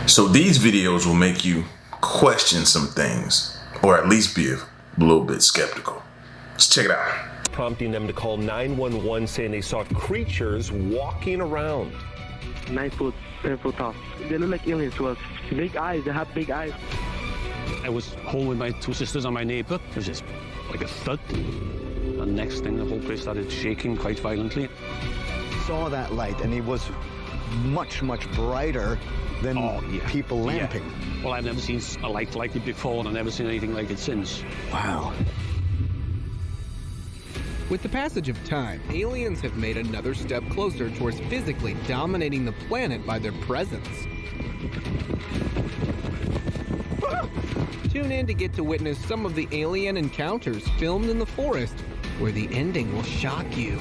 So these videos will make you question some things, or at least be a little bit skeptical. Let's check it out. Prompting them to call 911 saying they saw creatures walking around. 9 foot, 10 foot tall. They look like aliens to us. Big eyes, they have big eyes. I was home with my two sisters and my neighbor. It was just like a thud. And next thing, the whole place started shaking quite violently. Saw that light, and it was much, much brighter than people lamping. Yeah. Well, I've never seen a light like it before, and I've never seen anything like it since. Wow. With the passage of time, aliens have made another step closer towards physically dominating the planet by their presence. Tune in to get to witness some of the alien encounters filmed in the forest, where the ending will shock you.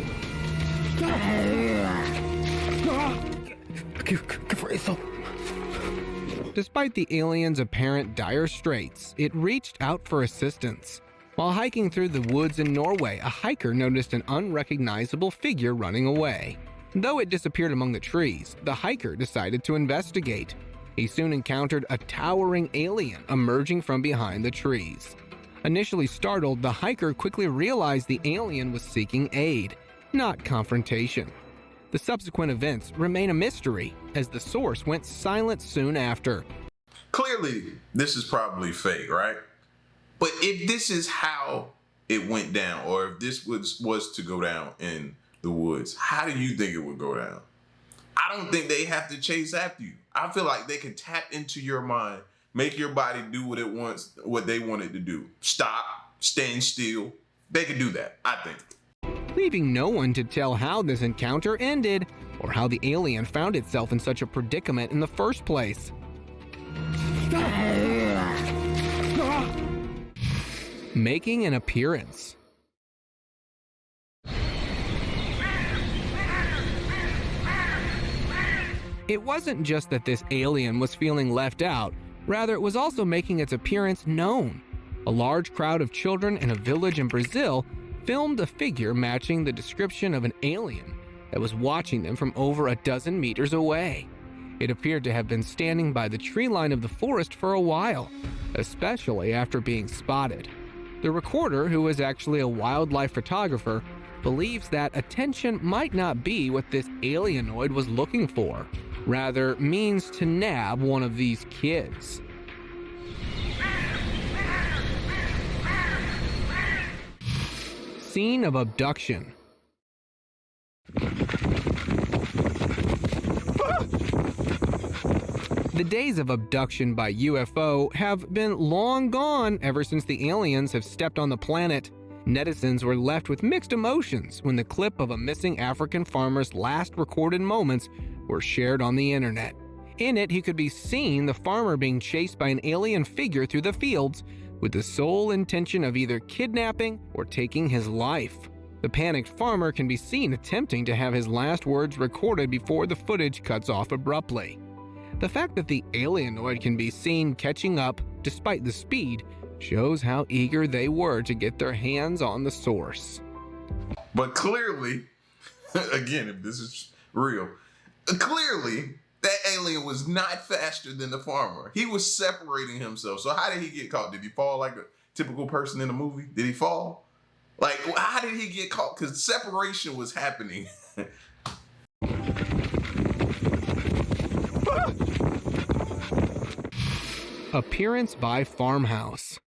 Despite the aliens' apparent dire straits, it reached out for assistance. While hiking through the woods in Norway, a hiker noticed an unrecognizable figure running away. Though it disappeared among the trees, the hiker decided to investigate. He soon encountered a towering alien emerging from behind the trees. Initially startled, the hiker quickly realized the alien was seeking aid, not confrontation. The subsequent events remain a mystery, as the source went silent soon after. Clearly, this is probably fake, right? But if this is how it went down, or if this was to go down in the woods, how do you think it would go down? I don't think they have to chase after you. I feel like they can tap into your mind, make your body do what it wants, what they want it to do. Stop, stand still. They can do that, I think. Leaving no one to tell how this encounter ended, or how the alien found itself in such a predicament in the first place. Making an appearance. It wasn't just that this alien was feeling left out, rather it was also making its appearance known. A large crowd of children in a village in Brazil filmed a figure matching the description of an alien that was watching them from over a dozen meters away. It appeared to have been standing by the tree line of the forest for a while, especially after being spotted. The recorder, who is actually a wildlife photographer, believes that attention might not be what this alienoid was looking for, rather means to nab one of these kids. Scene of abduction. The days of abduction by UFO have been long gone ever since the aliens have stepped on the planet. Netizens were left with mixed emotions when the clip of a missing African farmer's last recorded moments were shared on the internet. In it, he could be seen the farmer being chased by an alien figure through the fields with the sole intention of either kidnapping or taking his life. The panicked farmer can be seen attempting to have his last words recorded before the footage cuts off abruptly. The fact that the alienoid can be seen catching up despite the speed shows how eager they were to get their hands on the source. But clearly, again, if this is real, clearly that alien was not faster than the farmer. He was separating himself. So how did he get caught? Did he fall like a typical person in the movie? Did he fall? Like, how did he get caught? Because separation was happening. Appearance by farmhouse.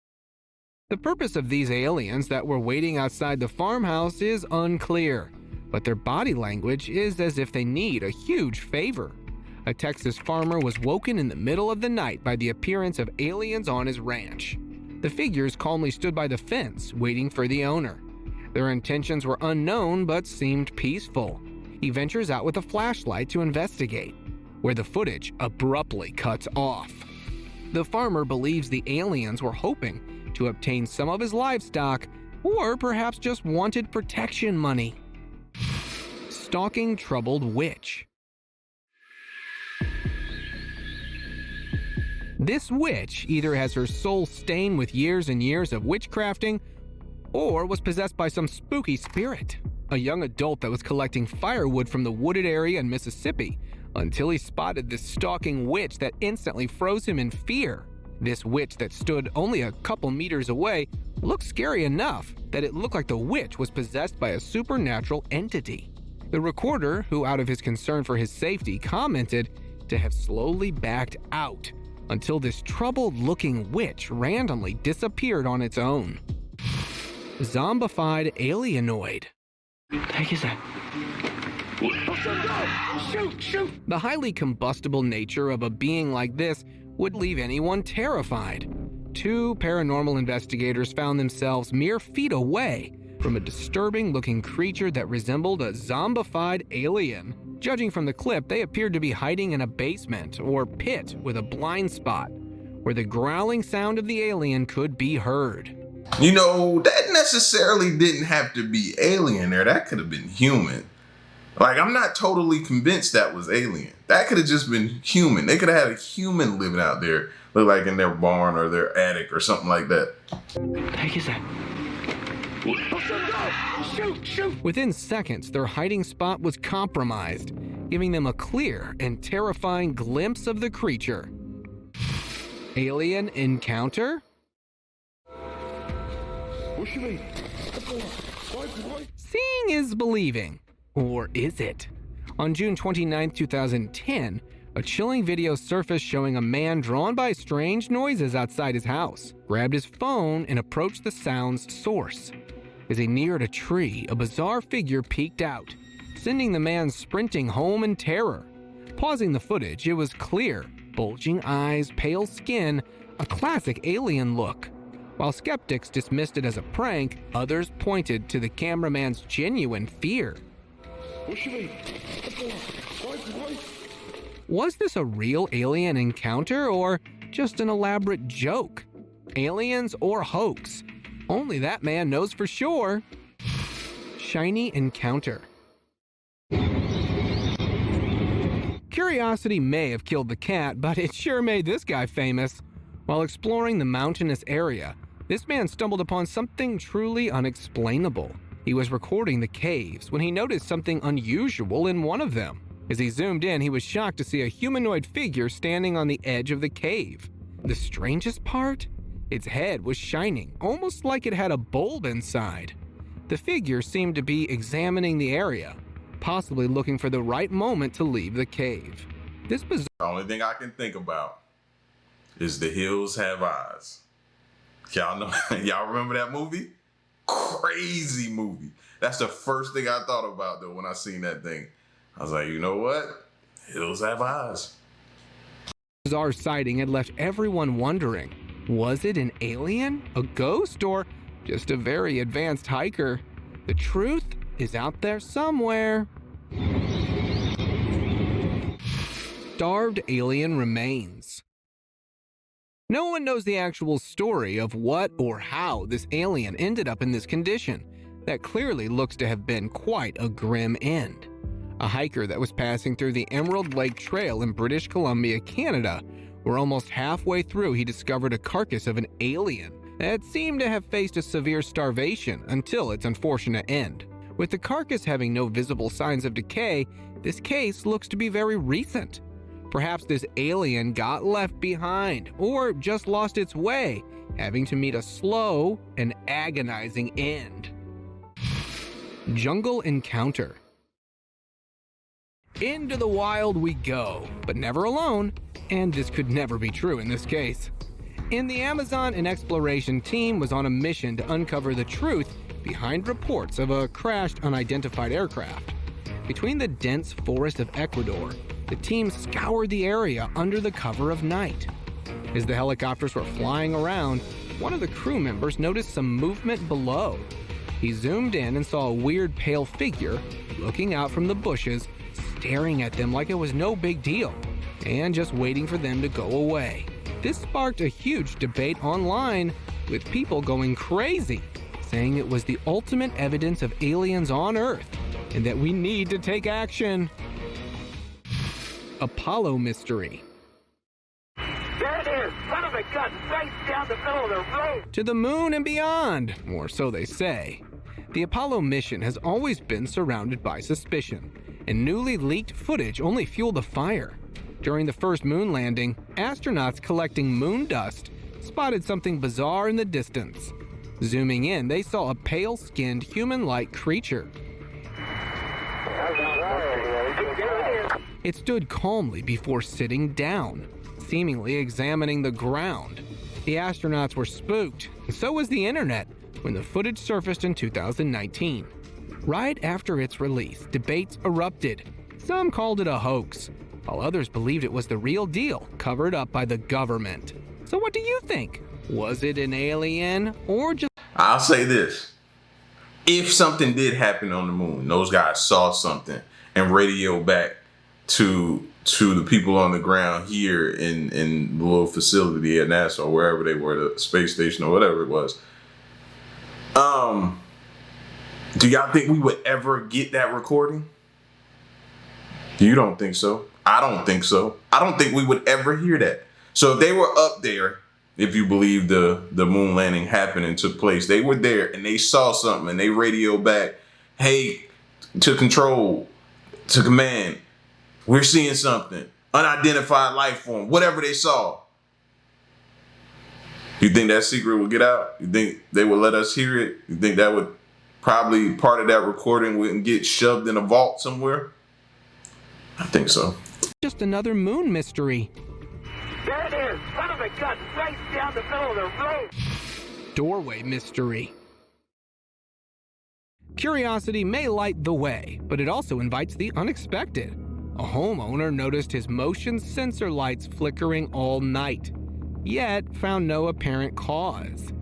The purpose of these aliens that were waiting outside the farmhouse is unclear, but their body language is as if they need a huge favor. A Texas farmer was woken in the middle of the night by the appearance of aliens on his ranch. The figures calmly stood by the fence, waiting for the owner. Their intentions were unknown but seemed peaceful. He ventures out with a flashlight to investigate, where the footage abruptly cuts off. The farmer believes the aliens were hoping to obtain some of his livestock, or perhaps just wanted protection money. Stalking troubled witch. This witch either has her soul stained with years and years of witchcrafting, or was possessed by some spooky spirit. A young adult that was collecting firewood from the wooded area in Mississippi until he spotted this stalking witch that instantly froze him in fear. This witch that stood only a couple meters away looked scary enough that it looked like the witch was possessed by a supernatural entity. The recorder, who out of his concern for his safety commented to have slowly backed out until this troubled-looking witch randomly disappeared on its own. Zombified alienoid. The heck is that? Shoot! The highly combustible nature of a being like this would leave anyone terrified. 2 paranormal investigators found themselves mere feet away from a disturbing-looking creature that resembled a zombified alien. Judging from the clip, they appeared to be hiding in a basement or pit with a blind spot, where the growling sound of the alien could be heard. You know, that necessarily didn't have to be alien there. That could have been human. Like, I'm not totally convinced that was alien. That could have just been human. They could have had a human living out there, look like in their barn or their attic or something like that. The heck is that? Shoot! Within seconds, their hiding spot was compromised, giving them a clear and terrifying glimpse of the creature. Alien encounter? Seeing is believing. Or is it? On June 29, 2010, a chilling video surfaced showing a man drawn by strange noises outside his house, grabbed his phone and approached the sound's source. As he neared a tree, a bizarre figure peeked out, sending the man sprinting home in terror. Pausing the footage, it was clear. Bulging eyes, pale skin, a classic alien look. While skeptics dismissed it as a prank, others pointed to the cameraman's genuine fear. Was this a real alien encounter or just an elaborate joke? Aliens or hoax? Only that man knows for sure. Shiny encounter. Curiosity may have killed the cat, but it sure made this guy famous. While exploring the mountainous area, this man stumbled upon something truly unexplainable. He was recording the caves when he noticed something unusual in one of them. As he zoomed in, he was shocked to see a humanoid figure standing on the edge of the cave. The strangest part? Its head was shining, almost like it had a bulb inside. The figure seemed to be examining the area, possibly looking for the right moment to leave the cave. This bizarre— The only thing I can think about is The Hills Have Eyes. Y'all know, y'all remember that movie? Crazy movie. That's the first thing I thought about though when I seen that thing. I was like, you know what? Hills have eyes. Bizarre sighting had left everyone wondering, was it an alien, a ghost, or just a very advanced hiker? The truth is out there somewhere. Starved alien remains. No one knows the actual story of what or how this alien ended up in this condition. That clearly looks to have been quite a grim end. A hiker that was passing through the Emerald Lake Trail in British Columbia, Canada, where almost halfway through he discovered a carcass of an alien that seemed to have faced a severe starvation until its unfortunate end. With the carcass having no visible signs of decay, this case looks to be very recent. Perhaps this alien got left behind or just lost its way, having to meet a slow and agonizing end. Jungle encounter. Into the wild we go, but never alone, and this could never be true in this case. In the Amazon, an exploration team was on a mission to uncover the truth behind reports of a crashed unidentified aircraft. Between the dense forest of Ecuador, the team scoured the area under the cover of night. As the helicopters were flying around, one of the crew members noticed some movement below. He zoomed in and saw a weird pale figure looking out from the bushes, staring at them like it was no big deal, and just waiting for them to go away. This sparked a huge debate online, with people going crazy, saying it was the ultimate evidence of aliens on Earth, and that we need to take action. Apollo mystery. There it is! Son of a gun! Right down the middle of the road! To the moon and beyond, or so they say. The Apollo mission has always been surrounded by suspicion. and newly leaked footage only fueled the fire. During the first moon landing, astronauts collecting moon dust spotted something bizarre in the distance. Zooming in, they saw a pale-skinned, human-like creature. It stood calmly before sitting down, seemingly examining the ground. The astronauts were spooked, and so was the internet, when the footage surfaced in 2019. Right after its release, debates erupted. Some called it a hoax, while others believed it was the real deal, covered up by the government. So what do you think? Was it an alien, or just... I'll say this. If something did happen on the moon, those guys saw something and radioed back to the people on the ground here in the little facility at NASA or wherever they were, the space station or whatever it was. Do y'all think we would ever get that recording? You don't think so? I don't think so. I don't think we would ever hear that. So if they were up there, if you believe the moon landing happened and took place, they were there and they saw something and they radioed back, hey, to control, to command, we're seeing something, unidentified life form, whatever they saw. You think that secret would get out? You think they would let us hear it? You think that would probably part of that recording wouldn't get shoved in a vault somewhere? I think so. Just another moon mystery. There it is! Son of a gun! Right down the middle of the road! Doorway mystery. Curiosity may light the way, but it also invites the unexpected. A homeowner noticed his motion sensor lights flickering all night, yet found no apparent cause.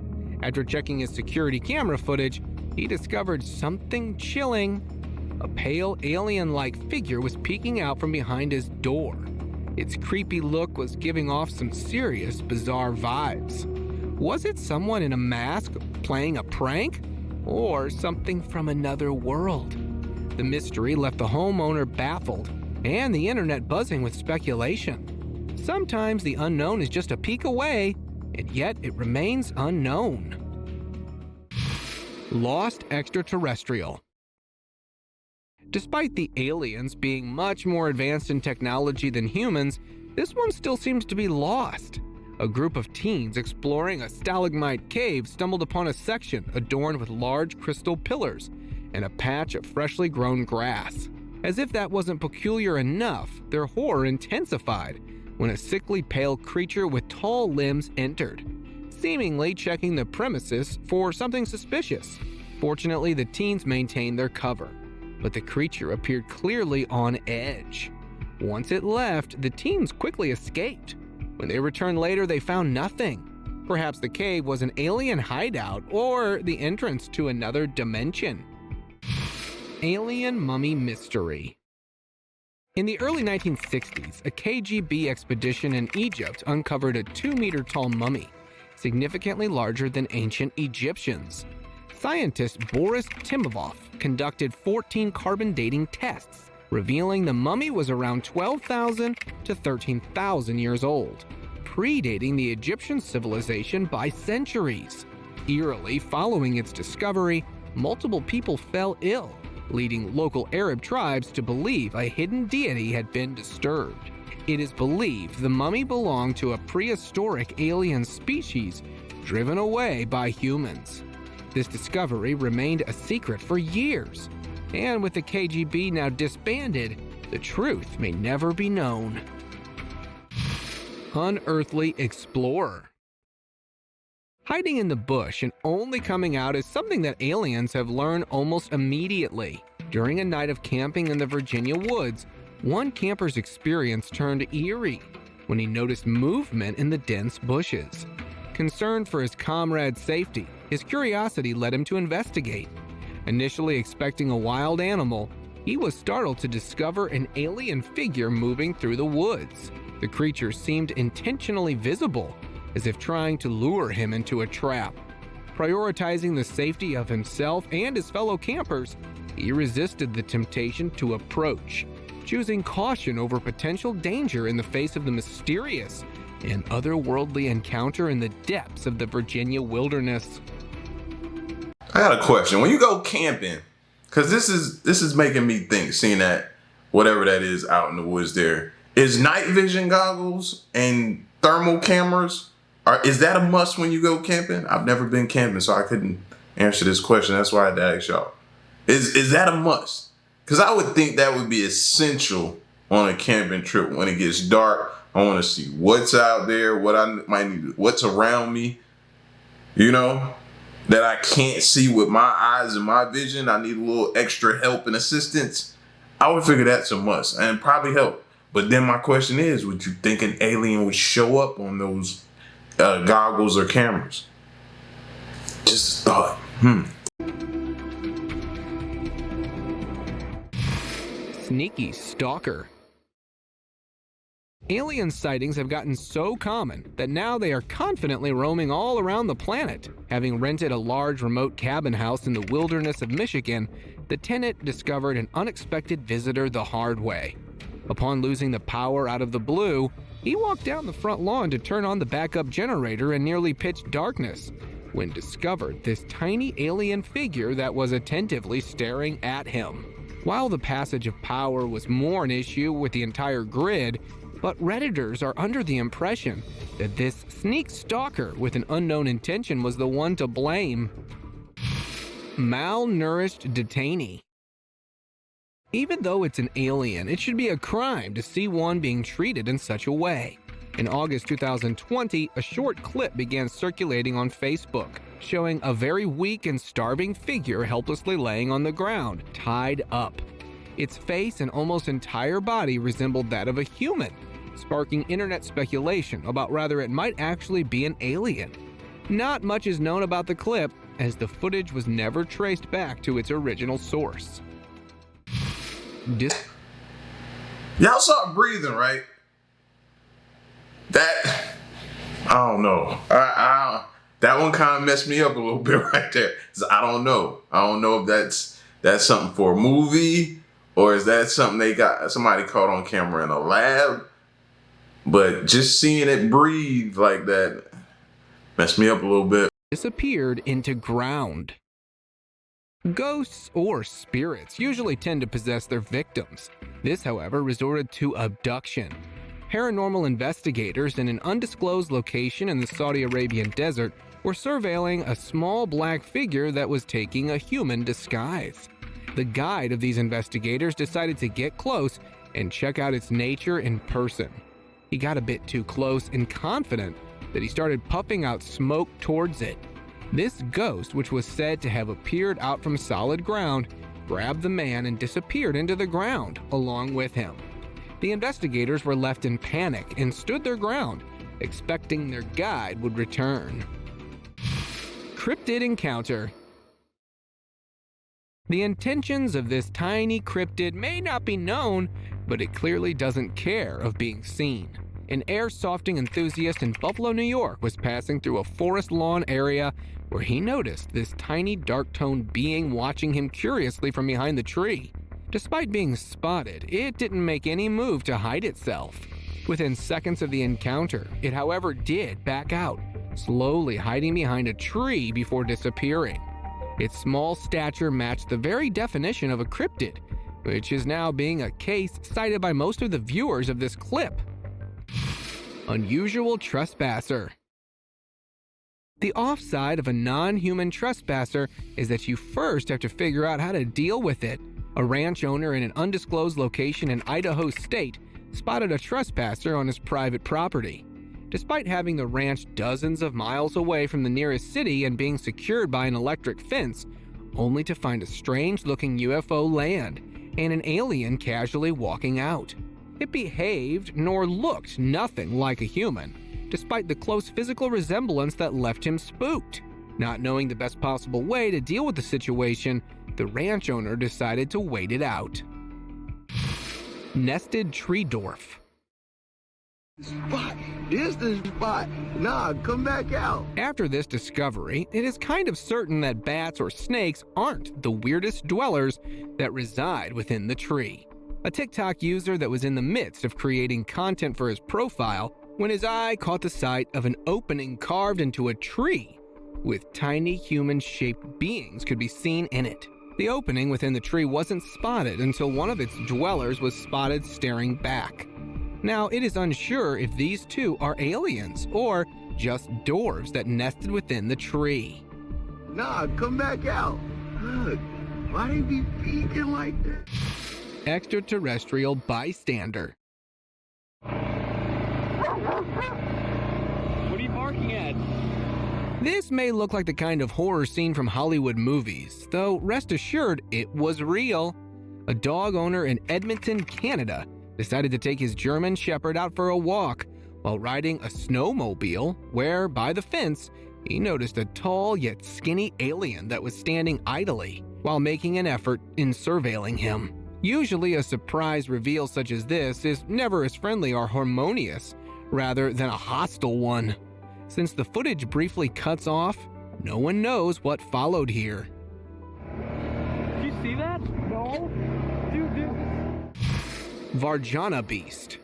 After checking his security camera footage, he discovered something chilling. A pale alien-like figure was peeking out from behind his door. Its creepy look was giving off some serious, bizarre vibes. Was it someone in a mask playing a prank? Or something from another world? The mystery left the homeowner baffled, and the internet buzzing with speculation. Sometimes the unknown is just a peek away, and yet it remains unknown. Lost extraterrestrial. Despite the aliens being much more advanced in technology than humans, this one still seems to be lost. A group of teens exploring a stalagmite cave stumbled upon a section adorned with large crystal pillars and a patch of freshly grown grass. As if that wasn't peculiar enough, their horror intensified when a sickly pale creature with tall limbs entered, seemingly checking the premises for something suspicious. Fortunately, the teens maintained their cover, but the creature appeared clearly on edge. Once it left, the teens quickly escaped. When they returned later, they found nothing. Perhaps the cave was an alien hideout or the entrance to another dimension. Alien mummy mystery. In the early 1960s, a KGB expedition in Egypt uncovered a 2-meter-tall mummy, significantly larger than ancient Egyptians. Scientist Boris Timofov conducted 14 carbon dating tests, revealing the mummy was around 12,000 to 13,000 years old, predating the Egyptian civilization by centuries. Eerily, following its discovery, multiple people fell ill, leading local Arab tribes to believe a hidden deity had been disturbed. It is believed the mummy belonged to a prehistoric alien species driven away by humans. This discovery remained a secret for years, and with the KGB now disbanded, the truth may never be known. Unearthly explorer. Hiding in the bush and only coming out is something that aliens have learned almost immediately. During a night of camping in the Virginia woods, one camper's experience turned eerie when he noticed movement in the dense bushes. Concerned for his comrade's safety, his curiosity led him to investigate. Initially expecting a wild animal, he was startled to discover an alien figure moving through the woods. The creature seemed intentionally visible, as if trying to lure him into a trap. Prioritizing the safety of himself and his fellow campers, he resisted the temptation to approach, choosing caution over potential danger in the face of the mysterious and otherworldly encounter in the depths of the Virginia wilderness. I got a question. When you go camping, because this is making me think, seeing that whatever that is out in the woods there. Is night vision goggles and thermal cameras, is that a must when you go camping? I've never been camping, so I couldn't answer this question. That's why I had to ask y'all. Is that a must? Because I would think that would be essential on a camping trip. When it gets dark, I want to see what's out there, what I might need, what's around me, you know, that I can't see with my eyes and my vision. I need a little extra help and assistance. I would figure that's a must and probably help. But then my question is, would you think an alien would show up on those goggles or cameras? Just a thought. Sneaky stalker. Alien sightings have gotten so common that now they are confidently roaming all around the planet. Having rented a large remote cabin house in the wilderness of Michigan, the tenant discovered an unexpected visitor the hard way. Upon losing the power out of the blue, he walked down the front lawn to turn on the backup generator in nearly pitch darkness, when discovered this tiny alien figure that was attentively staring at him. While the passage of power was more an issue with the entire grid, but Redditors are under the impression that this sneak stalker with an unknown intention was the one to blame. Malnourished detainee. Even though it's an alien, it should be a crime to see one being treated in such a way. In August 2020, a short clip began circulating on Facebook, showing a very weak and starving figure helplessly laying on the ground, tied up. Its face and almost entire body resembled that of a human, sparking internet speculation about whether it might actually be an alien. Not much is known about the clip, as the footage was never traced back to its original source. Y'all saw it breathing, right? That, I don't know. That one kind of messed me up a little bit right there. I don't know. I don't know if that's something for a movie, or is that something somebody caught on camera in a lab? But just seeing it breathe like that messed me up a little bit. Disappeared into ground. Ghosts or spirits usually tend to possess their victims. This, however, resorted to abduction. Paranormal investigators in an undisclosed location in the Saudi Arabian desert were surveilling a small black figure that was taking a human disguise. The guide of these investigators decided to get close and check out its nature in person. He got a bit too close and confident that he started puffing out smoke towards it. This ghost, which was said to have appeared out from solid ground, grabbed the man and disappeared into the ground along with him. The investigators were left in panic and stood their ground, expecting their guide would return. Cryptid encounter. The intentions of this tiny cryptid may not be known, but it clearly doesn't care of being seen. An airsofting enthusiast in Buffalo, New York was passing through a forest lawn area where he noticed this tiny dark-toned being watching him curiously from behind the tree. Despite being spotted, it didn't make any move to hide itself. Within seconds of the encounter, it however did back out, slowly hiding behind a tree before disappearing. Its small stature matched the very definition of a cryptid, which is now being a case cited by most of the viewers of this clip. Unusual trespasser. The offside of a non-human trespasser is that you first have to figure out how to deal with it. A ranch owner in an undisclosed location in Idaho State spotted a trespasser on his private property. Despite having the ranch dozens of miles away from the nearest city and being secured by an electric fence, only to find a strange-looking UFO land and an alien casually walking out. It behaved nor looked nothing like a human, despite the close physical resemblance that left him spooked. Not knowing the best possible way to deal with the situation, the ranch owner decided to wait it out. Nested tree dwarf. Spot, this the spot. Nah, come back out. After this discovery, it is kind of certain that bats or snakes aren't the weirdest dwellers that reside within the tree. A TikTok user that was in the midst of creating content for his profile when his eye caught the sight of an opening carved into a tree with tiny human-shaped beings could be seen in it. The opening within the tree wasn't spotted until one of its dwellers was spotted staring back. Now, it is unsure if these two are aliens or just dwarves that nested within the tree. Nah, come back out. Look, why they be peeking like that? Extraterrestrial bystander. What are you barking at? This may look like the kind of horror scene from Hollywood movies, though rest assured it was real. A dog owner in Edmonton, Canada, decided to take his German Shepherd out for a walk while riding a snowmobile where, by the fence, he noticed a tall yet skinny alien that was standing idly while making an effort in surveilling him. Usually a surprise reveal such as this is never as friendly or harmonious, rather than a hostile one. Since the footage briefly cuts off, no one knows what followed here. Did you see that? No. Dude. Varjana Beast.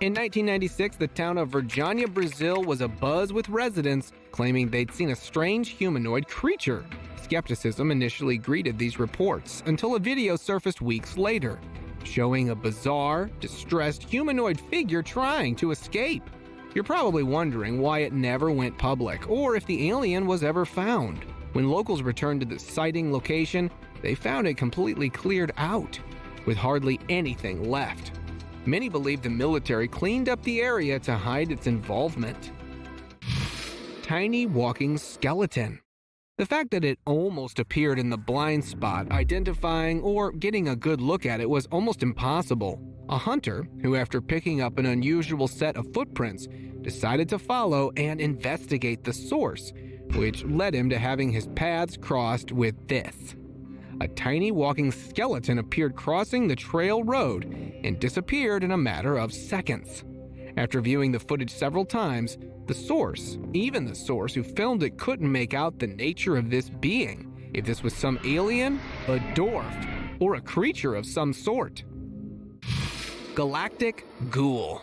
In 1996, the town of Varjana, Brazil was abuzz with residents claiming they'd seen a strange humanoid creature. Skepticism initially greeted these reports until a video surfaced weeks later, showing a bizarre, distressed humanoid figure trying to escape. You're probably wondering why it never went public or if the alien was ever found. When locals returned to the sighting location, they found it completely cleared out, with hardly anything left. Many believe the military cleaned up the area to hide its involvement. Tiny walking skeleton. The fact that it almost appeared in the blind spot, identifying or getting a good look at it was almost impossible. A hunter, who after picking up an unusual set of footprints, decided to follow and investigate the source, which led him to having his paths crossed with this. A tiny walking skeleton appeared crossing the trail road and disappeared in a matter of seconds. After viewing the footage several times, even the source who filmed it couldn't make out the nature of this being, if this was some alien, a dwarf, or a creature of some sort. Galactic Ghoul.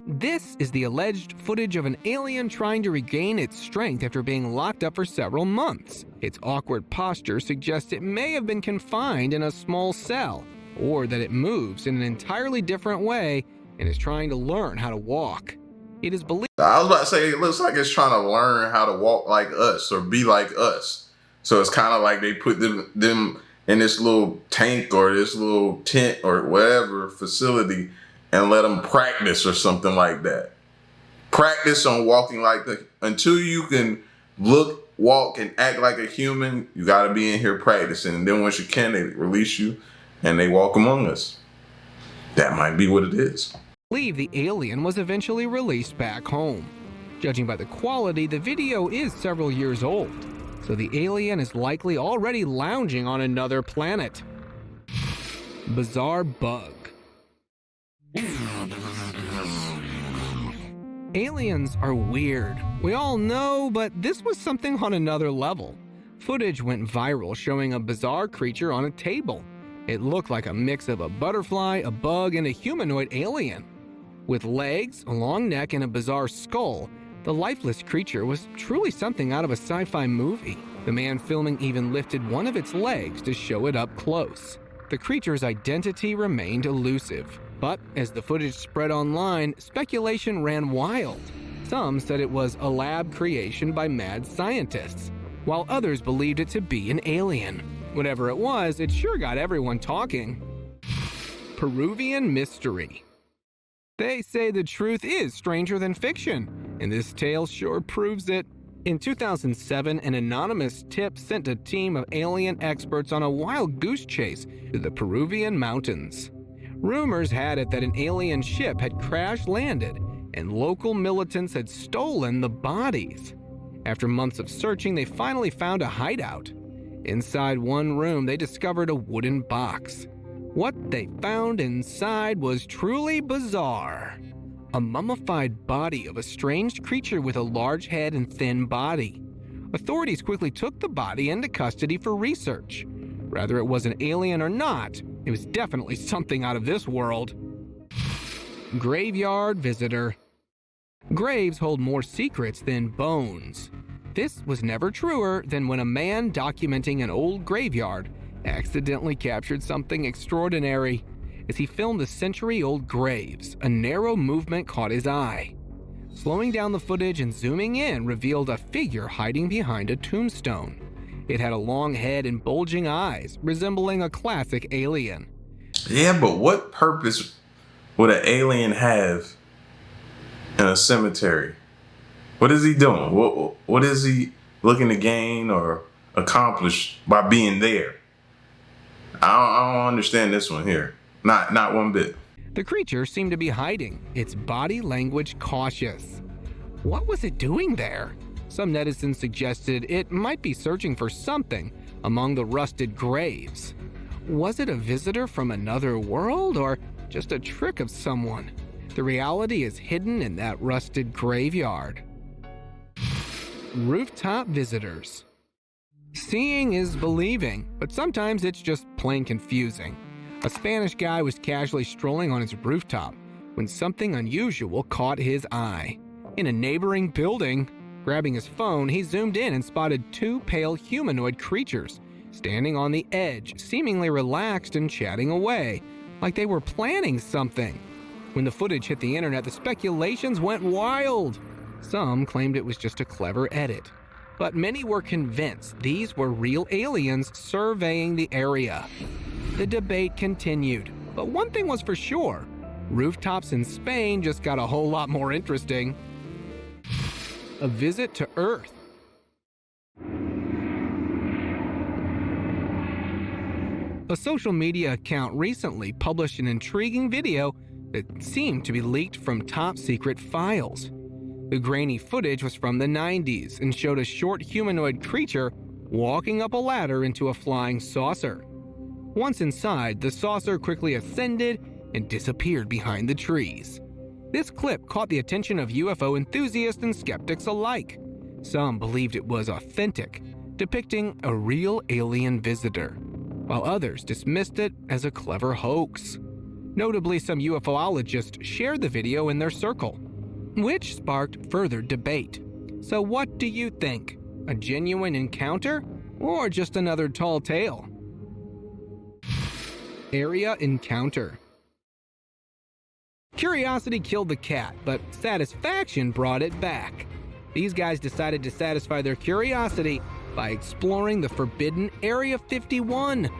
This is the alleged footage of an alien trying to regain its strength after being locked up for several months. Its awkward posture suggests it may have been confined in a small cell, or that it moves in an entirely different way and is trying to learn how to walk. It is believed. I was about to say, it looks like it's trying to learn how to walk like us or be like us. So it's kind of like they put them in this little tank or this little tent or whatever facility and let them practice or something like that. Practice on walking until you can look, walk, and act like a human, you got to be in here practicing. And then once you can, they release you and they walk among us. That might be what it is. The alien was eventually released back home. Judging by the quality, the video is several years old, so the alien is likely already lounging on another planet. Bizarre bug. Aliens are weird. We all know, but this was something on another level. Footage went viral showing a bizarre creature on a table. It looked like a mix of a butterfly, a bug, and a humanoid alien. With legs, a long neck, and a bizarre skull, the lifeless creature was truly something out of a sci-fi movie. The man filming even lifted one of its legs to show it up close. The creature's identity remained elusive, but as the footage spread online, speculation ran wild. Some said it was a lab creation by mad scientists, while others believed it to be an alien. Whatever it was, it sure got everyone talking. Peruvian mystery. They say the truth is stranger than fiction, and this tale sure proves it. In 2007, an anonymous tip sent a team of alien experts on a wild goose chase to the Peruvian mountains. Rumors had it that an alien ship had crash-landed, and local militants had stolen the bodies. After months of searching, they finally found a hideout. Inside one room, they discovered a wooden box. What they found inside was truly bizarre. A mummified body of a strange creature with a large head and thin body. Authorities quickly took the body into custody for research. Whether it was an alien or not, it was definitely something out of this world. Graveyard visitor. Graves hold more secrets than bones. This was never truer than when a man documenting an old graveyard accidentally captured something extraordinary. As he filmed the century-old graves, a narrow movement caught his eye. Slowing down the footage and zooming in revealed a figure hiding behind a tombstone. It had a long head and bulging eyes, resembling a classic alien. Yeah, but what purpose would an alien have in a cemetery? What is he doing? What is he looking to gain or accomplish by being there? I don't understand this one here. Not one bit. The creature seemed to be hiding, its body language cautious. What was it doing there? Some netizens suggested it might be searching for something among the rusted graves. Was it a visitor from another world or just a trick of someone? The reality is hidden in that rusted graveyard. Rooftop visitors. Seeing is believing, but sometimes it's just plain confusing. A Spanish guy was casually strolling on his rooftop when something unusual caught his eye. In a neighboring building, grabbing his phone, he zoomed in and spotted two pale humanoid creatures standing on the edge, seemingly relaxed and chatting away, like they were planning something. When the footage hit the internet, the speculations went wild. Some claimed it was just a clever edit, but many were convinced these were real aliens surveying the area. The debate continued, but one thing was for sure: rooftops in Spain just got a whole lot more interesting. A visit to Earth. A social media account recently published an intriguing video that seemed to be leaked from top-secret files. The grainy footage was from the 90s and showed a short humanoid creature walking up a ladder into a flying saucer. Once inside, the saucer quickly ascended and disappeared behind the trees. This clip caught the attention of UFO enthusiasts and skeptics alike. Some believed it was authentic, depicting a real alien visitor, while others dismissed it as a clever hoax. Notably, some UFOologists shared the video in their circle, which sparked further debate. So what do you think? A genuine encounter or just another tall tale? Area encounter. Curiosity killed the cat, but satisfaction brought it back. These guys decided to satisfy their curiosity by exploring the forbidden Area 51.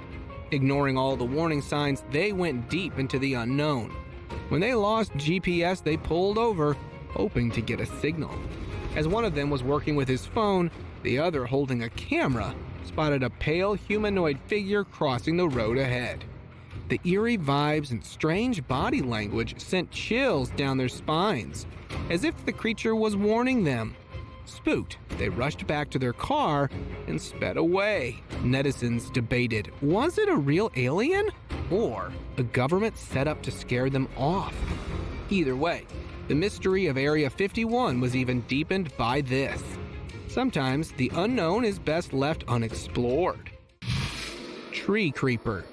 Ignoring all the warning signs, they went deep into the unknown. When they lost GPS, they pulled over, hoping to get a signal. As one of them was working with his phone, the other holding a camera spotted a pale humanoid figure crossing the road ahead. The eerie vibes and strange body language sent chills down their spines, as if the creature was warning them. Spooked, they rushed back to their car and sped away. Netizens debated, was it a real alien or a government setup to scare them off? Either way, the mystery of Area 51 was even deepened by this. Sometimes the unknown is best left unexplored. Tree creeper.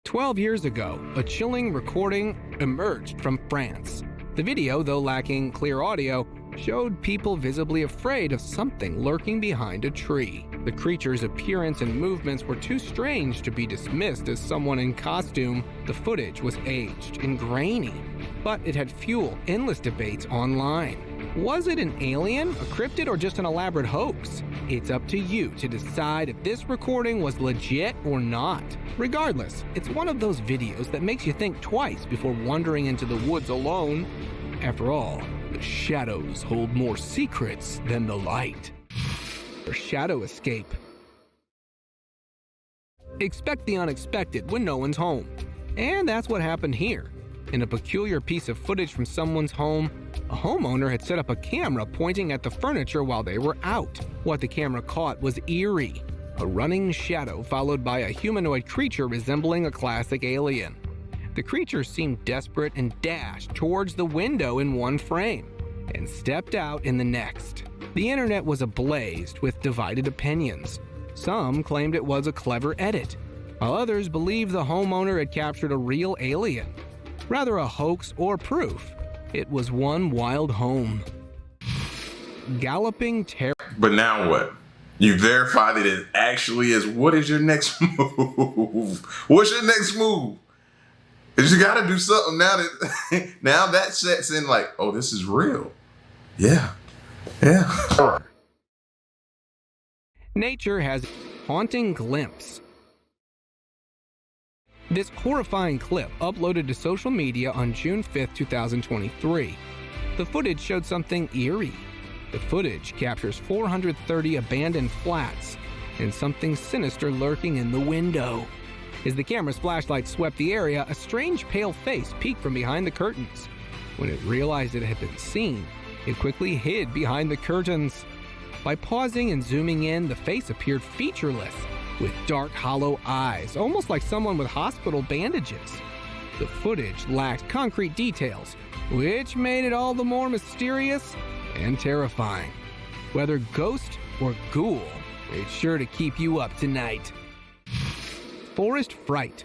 12 years ago, a chilling recording emerged from France. The video, though lacking clear audio, showed people visibly afraid of something lurking behind a tree. The creature's appearance and movements were too strange to be dismissed as someone in costume. The footage was aged and grainy, but it had fueled endless debates online. Was it an alien, a cryptid, or just an elaborate hoax? It's up to you to decide if this recording was legit or not. Regardless, it's one of those videos that makes you think twice before wandering into the woods alone. After all, the shadows hold more secrets than the light. Or shadow escape. Expect the unexpected when no one's home. And that's what happened here. In a peculiar piece of footage from someone's home, a homeowner had set up a camera pointing at the furniture while they were out. What the camera caught was eerie. A running shadow followed by a humanoid creature resembling a classic alien. The creature seemed desperate and dashed towards the window in one frame and stepped out in the next. The internet was ablaze with divided opinions. Some claimed it was a clever edit, while others believed the homeowner had captured a real alien. Rather a hoax or proof, it was one wild home. galloping terror. But now what? You verify that it actually is. What is your next move? What's your next move? Because you got to do something now that now that sets in like, oh, this is real. Yeah. Yeah. Nature has a haunting glimpse. This horrifying clip uploaded to social media on June 5th, 2023. The footage showed something eerie. The footage captures 430 abandoned flats and something sinister lurking in the window. As the camera's flashlight swept the area, a strange pale face peeked from behind the curtains. When it realized it had been seen, it quickly hid behind the curtains. By pausing and zooming in, the face appeared featureless, with dark, hollow eyes, almost like someone with hospital bandages. The footage lacked concrete details, which made it all the more mysterious and terrifying. Whether ghost or ghoul, it's sure to keep you up tonight. Forest fright.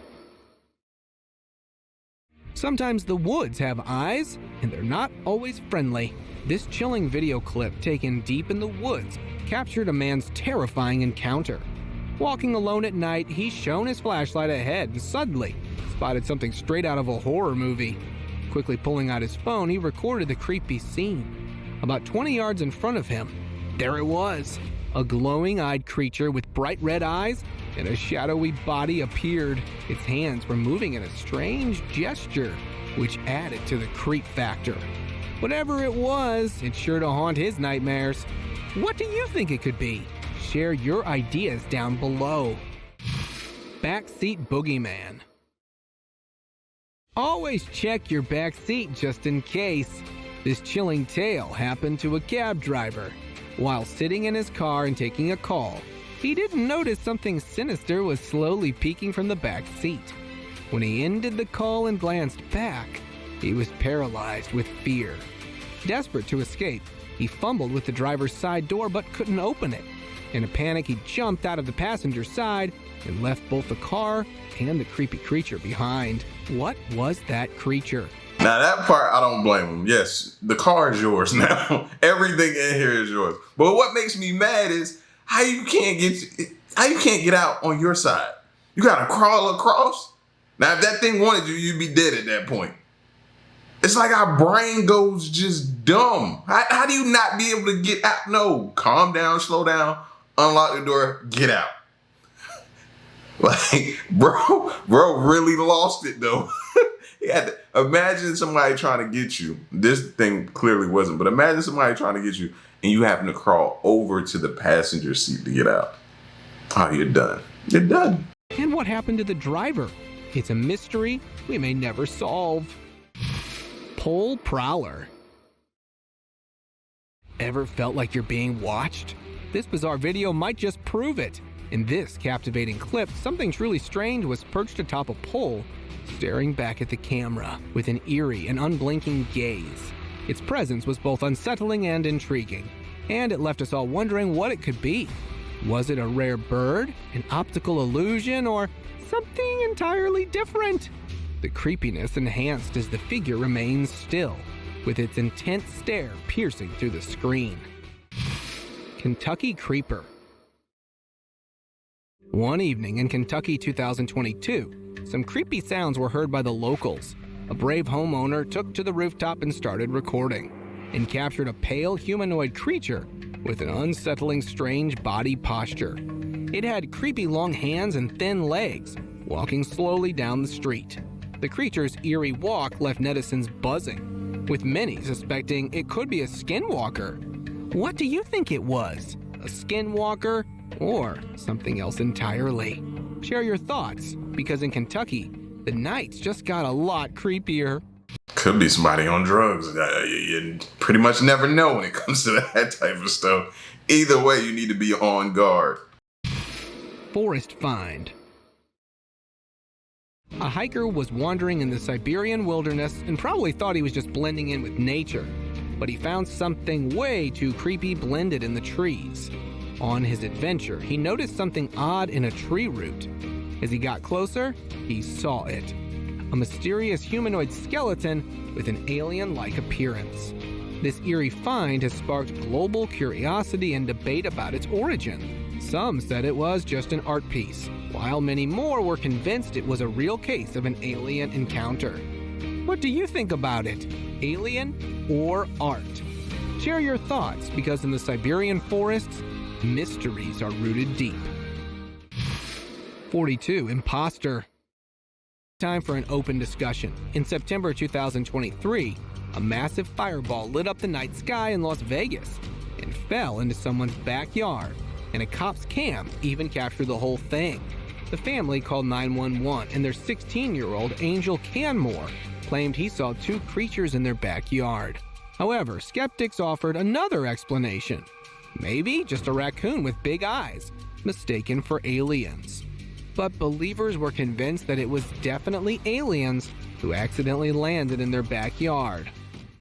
Sometimes the woods have eyes, and they're not always friendly. This chilling video clip taken deep in the woods captured a man's terrifying encounter. Walking alone at night, he shone his flashlight ahead and suddenly spotted something straight out of a horror movie. Quickly pulling out his phone, he recorded the creepy scene. About 20 yards in front of him, there it was. A glowing-eyed creature with bright red eyes and a shadowy body appeared. Its hands were moving in a strange gesture, which added to the creep factor. Whatever it was, it's sure to haunt his nightmares. What do you think it could be? Share your ideas down below. Backseat boogeyman. Always check your back seat just in case. This chilling tale happened to a cab driver. While sitting in his car and taking a call, he didn't notice something sinister was slowly peeking from the back seat. When he ended the call and glanced back, he was paralyzed with fear. Desperate to escape, he fumbled with the driver's side door but couldn't open it. In a panic, he jumped out of the passenger side and left both the car and the creepy creature behind. What was that creature? Now that part, I don't blame him. Yes, the car is yours now. Everything in here is yours. But what makes me mad is how you can't get out on your side. You gotta crawl across. Now, if that thing wanted you, you'd be dead at that point. It's like our brain goes just dumb. How do you not be able to get out? No, calm down, slow down, unlock the door, get out. Like, bro really lost it though. Imagine somebody trying to get you. This thing clearly wasn't, but imagine somebody trying to get you and you having to crawl over to the passenger seat to get out. Oh, you're done. You're done. And what happened to the driver? It's a mystery we may never solve. Pole prowler. Ever felt like you're being watched? This bizarre video might just prove it. In this captivating clip, something truly strange was perched atop a pole, staring back at the camera with an eerie and unblinking gaze. Its presence was both unsettling and intriguing, and it left us all wondering what it could be. Was it a rare bird, an optical illusion, or something entirely different? The creepiness enhanced as the figure remains still, with its intense stare piercing through the screen. Kentucky Creeper. One evening in Kentucky 2022, some creepy sounds were heard by the locals. A brave homeowner took to the rooftop and started recording, and captured a pale humanoid creature with an unsettling strange body posture. It had creepy long hands and thin legs, walking slowly down the street. The creature's eerie walk left netizens buzzing, with many suspecting it could be a skinwalker. What do you think it was? A skinwalker or something else entirely? Share your thoughts, because in Kentucky, the nights just got a lot creepier. Could be somebody on drugs. You pretty much never know when it comes to that type of stuff. Either way, you need to be on guard. Forest find. A hiker was wandering in the Siberian wilderness and probably thought he was just blending in with nature, but he found something way too creepy blended in the trees. On his adventure, he noticed something odd in a tree root. As he got closer, he saw it. A mysterious humanoid skeleton with an alien-like appearance. This eerie find has sparked global curiosity and debate about its origin. Some said it was just an art piece, while many more were convinced it was a real case of an alien encounter. What do you think about it? Alien or art? Share your thoughts, because in the Siberian forests, mysteries are rooted deep. 42. Imposter. Time for an open discussion. In September 2023, a massive fireball lit up the night sky in Las Vegas and fell into someone's backyard, and a cop's cam even captured the whole thing. The family called 911, and their 16-year-old Angel Canmore claimed he saw two creatures in their backyard. However, skeptics offered another explanation. Maybe just a raccoon with big eyes, mistaken for aliens. But believers were convinced that it was definitely aliens who accidentally landed in their backyard.